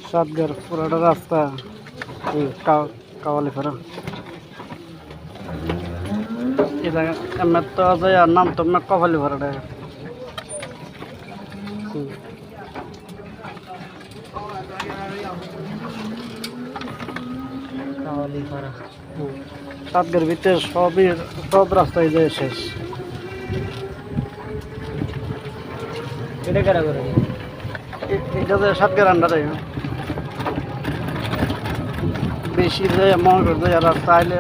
সাতগার পুরাটা রাস্তা কাওয়ালি ফেরা এটা এমনি তো যায় আর নাম তো কপালি ফেরাটা কাওয়ালি পাড়া সাতগার ভিতরে সব রাস্তায় যায় শেষ। এটা কারা করে এটা যে সাতগার আন্ডারে বেশি যায় মনে করে যায় আর তাইলে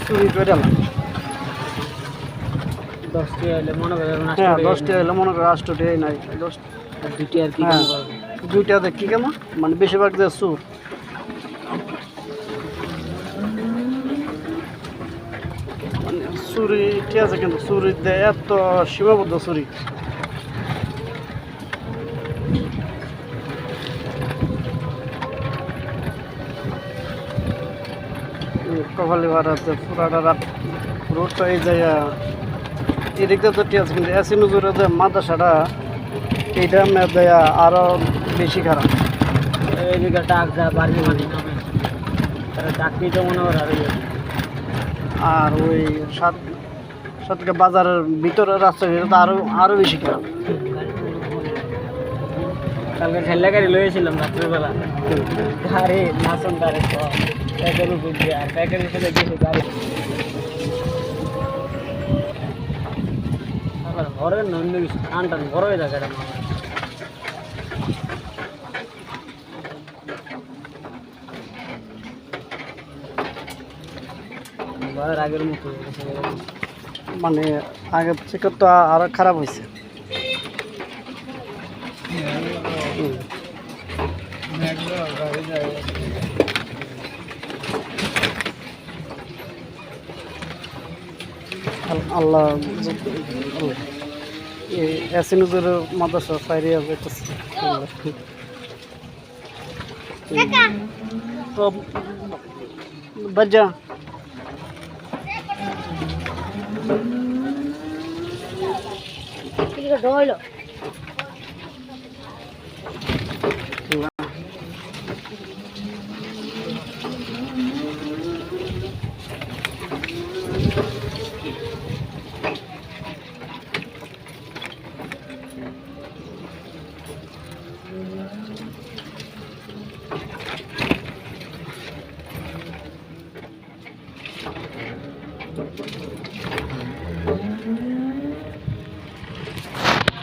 চুরি করে এলাম 10টি হইলে মনে করে হ্যাঁ 10টি হইলে মনে করে 8টি নাই 10 দুটি আর কি হ্যাঁ দুইটাতে কি কেমন মানে বেশিরভাগ যে সুর মানে চুরি ঠিক আছে কিন্তু চুরিতে এত সীমাবদ্ধ চুরি কপালি ভাড়াতে পুরাটা রাত রোডটা এই জায়গা এদিকটা তো ঠিক আছে কিন্তু এসি নজরে যে মাদ্রাসাটা এইটা দেয়া আরো বেশি খারাপ। এইদিকে ডাক যা বাড়ি মাটি নামে চাকরি তো মনে হয় আর ওই সাতকে বাজারের ভিতরে রাস্তা তো আরো বেশি খারাপ। কালকে ঠেলা গাড়ি লয়েছিলাম রাত্রিবেলা গাড়ি নাচন গাড়ি প্যাকের উপর দিয়ে আর প্যাকের হিসেবে গেছে গাড়ি আবার ঘরের নন্দ কিছু টান টান বড় হয়ে থাকে এটা ঘরের আগের মতো মানে আগের থেকে তো আরো খারাপ হয়েছে। আল্লাহ এসিনুজের মাদ্রাসা ফাইরিয়া যেতেছে তো বাজা ঢোলো